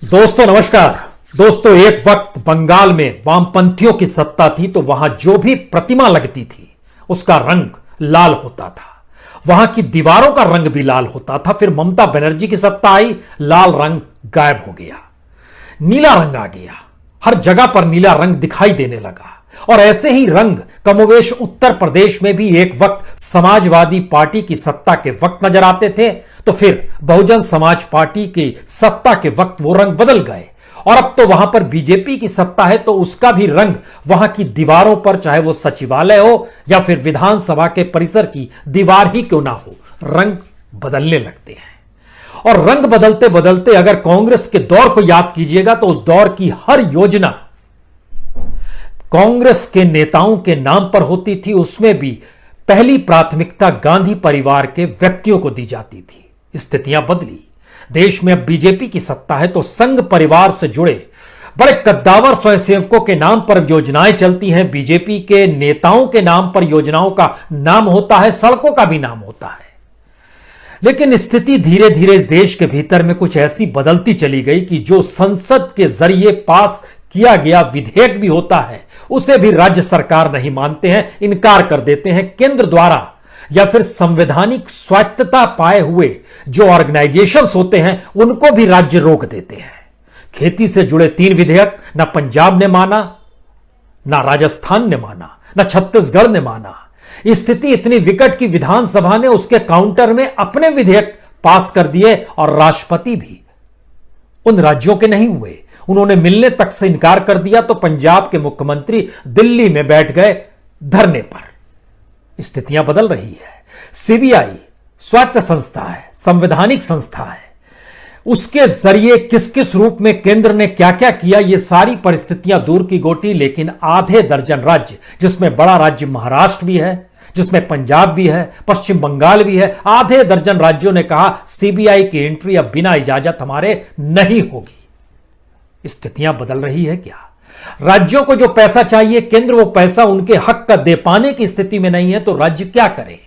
दोस्तों नमस्कार। दोस्तों एक वक्त बंगाल में वामपंथियों की सत्ता थी तो वहां जो भी प्रतिमा लगती थी उसका रंग लाल होता था, वहां की दीवारों का रंग भी लाल होता था। फिर ममता बनर्जी की सत्ता आई, लाल रंग गायब हो गया, नीला रंग आ गया। हर जगह पर नीला रंग दिखाई देने लगा। और ऐसे ही रंग कमोवेश उत्तर प्रदेश में भी एक वक्त समाजवादी पार्टी की सत्ता के वक्त नजर आते थे, तो फिर बहुजन समाज पार्टी की सत्ता के वक्त वो रंग बदल गए और अब तो वहां पर बीजेपी की सत्ता है तो उसका भी रंग वहां की दीवारों पर, चाहे वो सचिवालय हो या फिर विधानसभा के परिसर की दीवार ही क्यों ना हो, रंग बदलने लगते हैं। और रंग बदलते बदलते अगर कांग्रेस के दौर को याद कीजिएगा तो उस दौर की हर योजना कांग्रेस के नेताओं के नाम पर होती थी। उसमें भी पहली प्राथमिकता गांधी परिवार के व्यक्तियों को दी जाती थी। स्थितियां बदली, देश में अब बीजेपी की सत्ता है तो संघ परिवार से जुड़े बड़े कद्दावर स्वयंसेवकों के नाम पर योजनाएं चलती हैं। बीजेपी के नेताओं के नाम पर योजनाओं का नाम होता है, सड़कों का भी नाम होता है। लेकिन स्थिति धीरे धीरे इस देश के भीतर में कुछ ऐसी बदलती चली गई कि जो संसद के जरिए पास किया गया विधेयक भी होता है उसे भी राज्य सरकार नहीं मानते हैं, इनकार कर देते हैं। केंद्र द्वारा या फिर संवैधानिक स्वायत्तता पाए हुए जो ऑर्गेनाइजेशंस होते हैं उनको भी राज्य रोक देते हैं। खेती से जुड़े 3 विधेयक ना पंजाब ने माना, ना राजस्थान ने माना, ना छत्तीसगढ़ ने माना। स्थिति इतनी विकट कि विधानसभा ने उसके काउंटर में अपने विधेयक पास कर दिए और राष्ट्रपति भी उन राज्यों के नहीं हुए, उन्होंने मिलने तक से इनकार कर दिया। तो पंजाब के मुख्यमंत्री दिल्ली में बैठ गए धरने पर। स्थितियां बदल रही है। सीबीआई स्वायत्त संस्था है, संवैधानिक संस्था है, उसके जरिए किस किस रूप में केंद्र ने क्या क्या किया ये सारी परिस्थितियां दूर की गोटी। लेकिन आधे दर्जन राज्य, जिसमें बड़ा राज्य महाराष्ट्र भी है, जिसमें पंजाब भी है, पश्चिम बंगाल भी है, आधे दर्जन राज्यों ने कहा सीबीआई की एंट्री अब बिना इजाजत हमारे नहीं होगी। स्थितियां बदल रही है क्या? राज्यों को जो पैसा चाहिए केंद्र वो पैसा उनके हक का दे पाने की स्थिति में नहीं है तो राज्य क्या करें?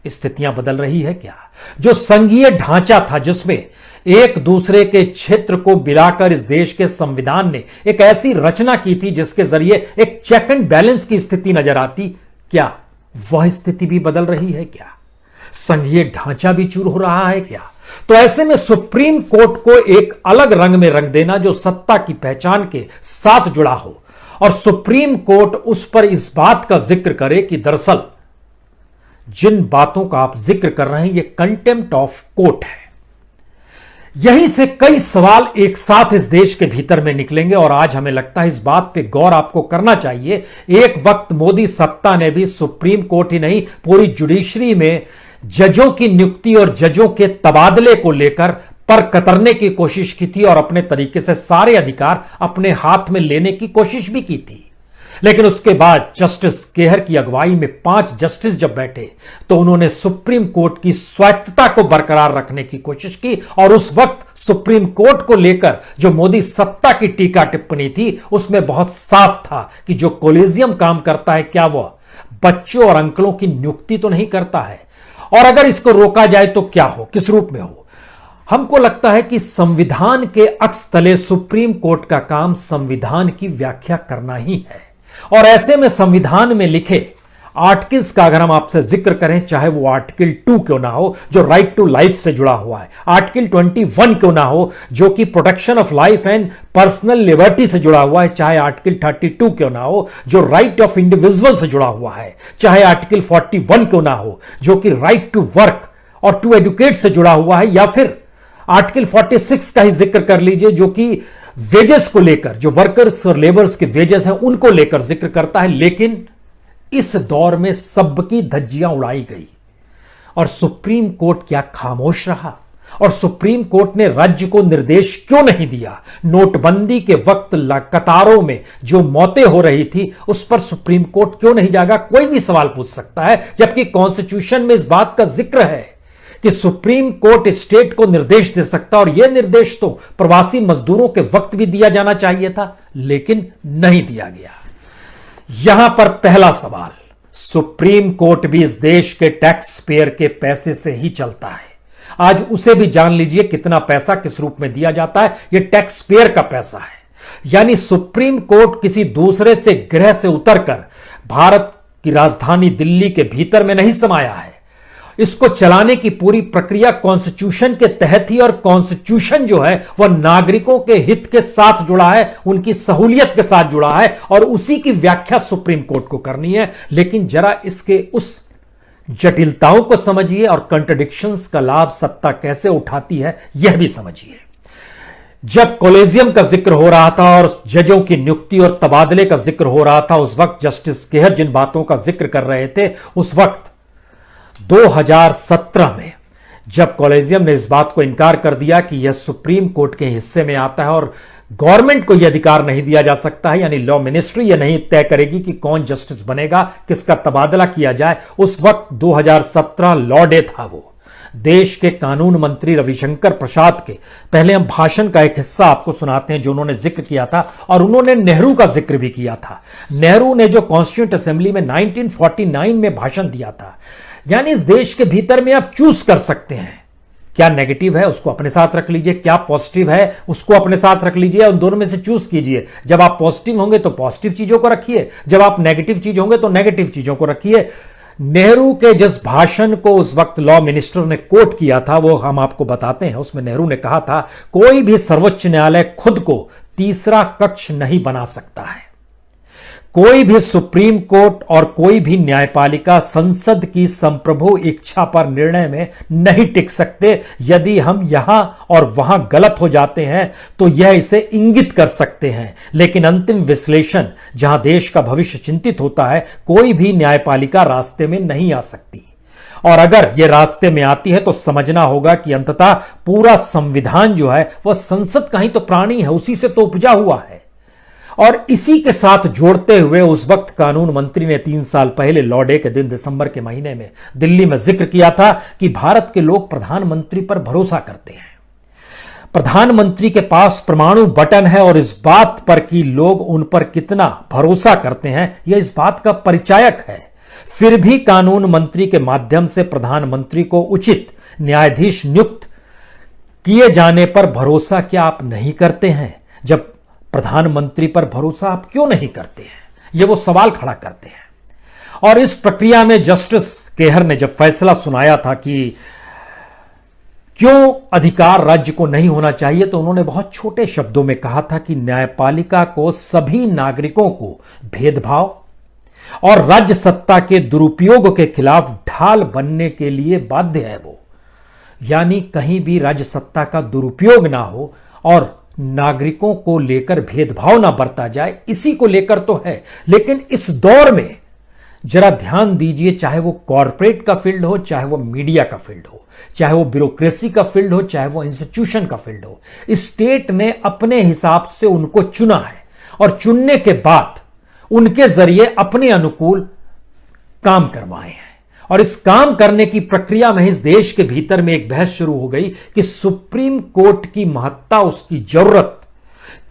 स्थितियां बदल रही है क्या? जो संघीय ढांचा था जिसमें एक दूसरे के क्षेत्र को मिलाकर इस देश के संविधान ने एक ऐसी रचना की थी जिसके जरिए एक चेक एंड बैलेंस की स्थिति नजर आती, क्या वह स्थिति भी बदल रही है क्या? संघीय ढांचा भी चूर हो रहा है क्या? तो ऐसे में सुप्रीम कोर्ट को एक अलग रंग में रंग देना जो सत्ता की पहचान के साथ जुड़ा हो और सुप्रीम कोर्ट उस पर इस बात का जिक्र करे कि दरअसल जिन बातों का आप जिक्र कर रहे हैं ये कंटेम्प्ट ऑफ कोर्ट है। यहीं से कई सवाल एक साथ इस देश के भीतर में निकलेंगे और आज हमें लगता है इस बात पे गौर आपको करना चाहिए। एक वक्त मोदी सत्ता ने भी सुप्रीम कोर्ट ही नहीं पूरी जुडिशरी में जजों की नियुक्ति और जजों के तबादले को लेकर पर कतरने की कोशिश की थी और अपने तरीके से सारे अधिकार अपने हाथ में लेने की कोशिश भी की थी। लेकिन उसके बाद जस्टिस केहर की अगुवाई में 5 जस्टिस जब बैठे तो उन्होंने सुप्रीम कोर्ट की स्वायत्तता को बरकरार रखने की कोशिश की और उस वक्त सुप्रीम कोर्ट को लेकर जो मोदी सत्ता की टीका टिप्पणी थी उसमें बहुत साफ था कि जो कोलिजियम काम करता है क्या वह बच्चों और अंकलों की नियुक्ति तो नहीं करता है, और अगर इसको रोका जाए तो क्या हो, किस रूप में हो। हमको लगता है कि संविधान के अक्ष तले सुप्रीम कोर्ट का काम संविधान की व्याख्या करना ही है। और ऐसे में संविधान में लिखे आर्टिकल्स का अगर हम आपसे जिक्र करें, चाहे वो आर्टिकल 2 क्यों ना हो जो राइट टू लाइफ से जुड़ा हुआ है, आर्टिकल 21 क्यों ना हो जो कि protection of life and personal liberty से जुड़ा हुआ है, चाहे आर्टिकल 32 क्यों ना हो जो राइट ऑफ इंडिविजुअल से जुड़ा हुआ है, चाहे आर्टिकल 41 क्यों ना हो जो कि राइट टू वर्क और टू एडुकेट से जुड़ा हुआ है, या फिर आर्टिकल 46 का ही जिक्र कर लीजिए जो कि वेजेस को लेकर, जो वर्कर्स और लेबर्स के वेजेस हैं उनको लेकर जिक्र करता है। लेकिन इस दौर में सबकी धज्जियां उड़ाई गई और सुप्रीम कोर्ट क्या खामोश रहा? और सुप्रीम कोर्ट ने राज्य को निर्देश क्यों नहीं दिया? नोटबंदी के वक्त कतारों में जो मौतें हो रही थी उस पर सुप्रीम कोर्ट क्यों नहीं जागा? कोई भी सवाल पूछ सकता है, जबकि कॉन्स्टिट्यूशन में इस बात का जिक्र है कि सुप्रीम कोर्ट स्टेट को निर्देश दे सकता, और यह निर्देश तो प्रवासी मजदूरों के वक्त भी दिया जाना चाहिए था, लेकिन नहीं दिया गया। यहां पर पहला सवाल, सुप्रीम कोर्ट भी इस देश के टैक्स पेयर के पैसे से ही चलता है। आज उसे भी जान लीजिए कितना पैसा किस रूप में दिया जाता है। यह टैक्स पेयर का पैसा है। यानी सुप्रीम कोर्ट किसी दूसरे से ग्रह से उतरकर भारत की राजधानी दिल्ली के भीतर में नहीं समाया है। इसको चलाने की पूरी प्रक्रिया कॉन्स्टिट्यूशन के तहत ही, और कॉन्स्टिट्यूशन जो है वह नागरिकों के हित के साथ जुड़ा है, उनकी सहूलियत के साथ जुड़ा है, और उसी की व्याख्या सुप्रीम कोर्ट को करनी है। लेकिन जरा इसके उस जटिलताओं को समझिए और कंट्रडिक्शंस का लाभ सत्ता कैसे उठाती है यह भी समझिए। जब कॉलेजियम का जिक्र हो रहा था और जजों की नियुक्ति और तबादले का जिक्र हो रहा था, उस वक्त जस्टिस केहर जिन बातों का जिक्र कर रहे थे, उस वक्त 2017 में जब कॉलेजियम ने इस बात को इनकार कर दिया कि यह सुप्रीम कोर्ट के हिस्से में आता है और गवर्नमेंट को यह अधिकार नहीं दिया जा सकता है, यानी लॉ मिनिस्ट्री यह नहीं तय करेगी कि कौन जस्टिस बनेगा, किसका तबादला किया जाए, उस वक्त 2017 लॉ डे था। वो देश के कानून मंत्री रविशंकर प्रसाद के पहले हम भाषण का एक हिस्सा आपको सुनाते हैं जो उन्होंने जिक्र किया था, और उन्होंने नेहरू का जिक्र भी किया था। नेहरू ने जो कॉन्स्टिट्यूंट असेंबली में 1949 में भाषण दिया था, यानी इस देश के भीतर में आप चूज कर सकते हैं, क्या नेगेटिव है उसको अपने साथ रख लीजिए, क्या पॉजिटिव है उसको अपने साथ रख लीजिए, और दोनों में से चूज कीजिए। जब आप पॉजिटिव होंगे तो पॉजिटिव चीजों को रखिए, जब आप नेगेटिव चीज होंगे तो नेगेटिव चीजों को रखिए। नेहरू के जिस भाषण को उस वक्त लॉ मिनिस्टर ने कोट किया था वो हम आपको बताते हैं। उसमें नेहरू ने कहा था, कोई भी सर्वोच्च न्यायालय खुद को तीसरा कक्ष नहीं बना सकता है। कोई भी सुप्रीम कोर्ट और कोई भी न्यायपालिका संसद की संप्रभु इच्छा पर निर्णय में नहीं टिक सकते। यदि हम यहां और वहां गलत हो जाते हैं तो यह इसे इंगित कर सकते हैं, लेकिन अंतिम विश्लेषण जहां देश का भविष्य चिंतित होता है, कोई भी न्यायपालिका रास्ते में नहीं आ सकती। और अगर यह रास्ते में आती है तो समझना होगा कि अंततः पूरा संविधान जो है वह संसद का ही तो प्राणी है, उसी से तो उपजा हुआ है। और इसी के साथ जोड़ते हुए उस वक्त कानून मंत्री ने 3 साल पहले लॉ डे के दिन दिसंबर के महीने में दिल्ली में जिक्र किया था कि भारत के लोग प्रधानमंत्री पर भरोसा करते हैं। प्रधानमंत्री के पास परमाणु बटन है, और इस बात पर कि लोग उन पर कितना भरोसा करते हैं यह इस बात का परिचायक है। फिर भी कानून मंत्री के माध्यम से प्रधानमंत्री को उचित न्यायाधीश नियुक्त किए जाने पर भरोसा क्या आप नहीं करते हैं? जब प्रधानमंत्री पर भरोसा आप क्यों नहीं करते हैं, यह वो सवाल खड़ा करते हैं। और इस प्रक्रिया में जस्टिस केहर ने जब फैसला सुनाया था कि क्यों अधिकार राज्य को नहीं होना चाहिए, तो उन्होंने बहुत छोटे शब्दों में कहा था कि न्यायपालिका को सभी नागरिकों को भेदभाव और राज्य सत्ता के दुरुपयोग के खिलाफ ढाल बनने के लिए बाध्य है वो। यानी कहीं भी राज्य सत्ता का दुरुपयोग ना हो और नागरिकों को लेकर भेदभाव ना बरता जाए, इसी को लेकर तो है। लेकिन इस दौर में जरा ध्यान दीजिए, चाहे वो कॉरपोरेट का फील्ड हो, चाहे वो मीडिया का फील्ड हो, चाहे वो ब्यूरोक्रेसी का फील्ड हो, चाहे वो इंस्टीट्यूशन का फील्ड हो, स्टेट ने अपने हिसाब से उनको चुना है और चुनने के बाद उनके जरिए अपने अनुकूल काम करवाए हैं। और इस काम करने की प्रक्रिया में इस देश के भीतर में एक बहस शुरू हो गई कि सुप्रीम कोर्ट की महत्ता, उसकी जरूरत,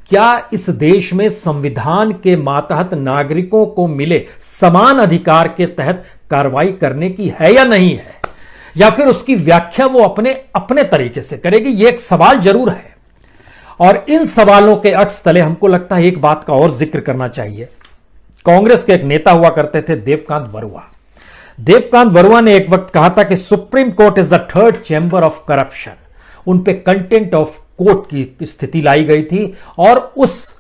क्या इस देश में संविधान के मातहत नागरिकों को मिले समान अधिकार के तहत कार्रवाई करने की है या नहीं है, या फिर उसकी व्याख्या वो अपने अपने तरीके से करेगी। यह एक सवाल जरूर है। और इन सवालों के अक्स तले हमको लगता है एक बात का और जिक्र करना चाहिए। कांग्रेस के एक नेता हुआ करते थे देवकांत बरुआ। देवकांत बरुआ ने एक वक्त कहा था कि supreme court is the third chamber of corruption. उन पे कंटेंट ऑफ कोर्ट की स्थिति लाई गई थी, और उस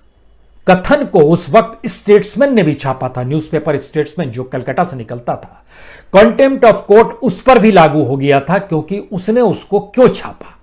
कथन को उस वक्त स्टेट्समैन ने भी छापा था, न्यूज़पेपर स्टेट्समैन जो कलकत्ता से निकलता था। कंटेम्प्ट ऑफ कोर्ट उस पर भी लागू हो गया था, क्योंकि उसने उसको क्यों छापा।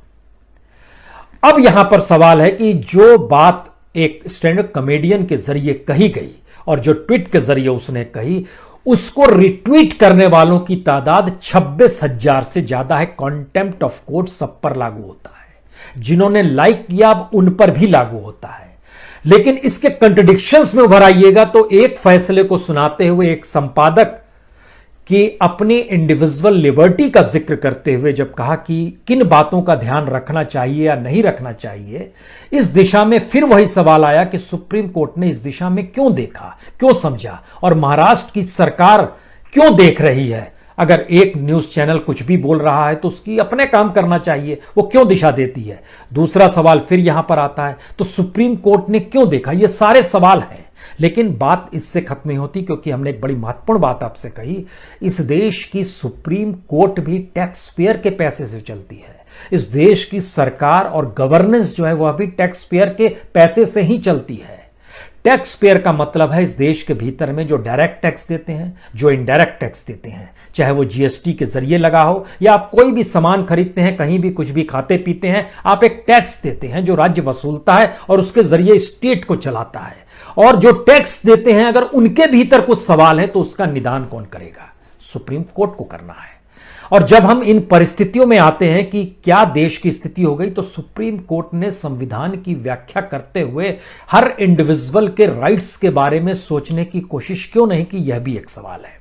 अब यहां पर सवाल है कि जो बात एक स्टैंड अप कॉमेडियन के जरिए कही गई और जो ट्वीट के जरिए उसने कही, उसको रिट्वीट करने वालों की तादाद 26,000 से ज्यादा है। कंटेम्प्ट ऑफ कोर्ट सब पर लागू होता है, जिन्होंने लाइक किया अब उन पर भी लागू होता है। लेकिन इसके कंट्रडिक्शंस में उभर आइएगा तो एक फैसले को सुनाते हुए एक संपादक की अपनी इंडिविजुअल लिबर्टी का जिक्र करते हुए जब कहा कि किन बातों का ध्यान रखना चाहिए या नहीं रखना चाहिए, इस दिशा में फिर वही सवाल आया कि सुप्रीम कोर्ट ने इस दिशा में क्यों देखा, क्यों समझा, और महाराष्ट्र की सरकार क्यों देख रही है। अगर एक न्यूज चैनल कुछ भी बोल रहा है तो उसकी अपने काम करना चाहिए, वो क्यों दिशा देती है। दूसरा सवाल फिर यहां पर आता है, तो सुप्रीम कोर्ट ने क्यों देखा। ये सारे सवाल हैं, लेकिन बात इससे खत्म नहीं होती, क्योंकि हमने एक बड़ी महत्वपूर्ण बात आपसे कही, इस देश की सुप्रीम कोर्ट भी टैक्स पेयर के पैसे से चलती है। इस देश की सरकार और गवर्नेंस जो है वह भी टैक्स पेयर के पैसे से ही चलती है। टैक्स पेयर का मतलब है इस देश के भीतर में जो डायरेक्ट टैक्स देते हैं, जो इनडायरेक्ट टैक्स देते हैं, चाहे वो जीएसटी के जरिए लगा हो या आप कोई भी सामान खरीदते हैं, कहीं भी कुछ भी खाते पीते हैं, आप एक टैक्स देते हैं जो राज्य वसूलता है और उसके जरिए स्टेट को चलाता है। और जो टैक्स देते हैं अगर उनके भीतर कुछ सवाल है तो उसका निदान कौन करेगा, सुप्रीम कोर्ट को करना है। और जब हम इन परिस्थितियों में आते हैं कि क्या देश की स्थिति हो गई, तो सुप्रीम कोर्ट ने संविधान की व्याख्या करते हुए हर इंडिविजुअल के राइट्स के बारे में सोचने की कोशिश क्यों नहीं की, यह भी एक सवाल है।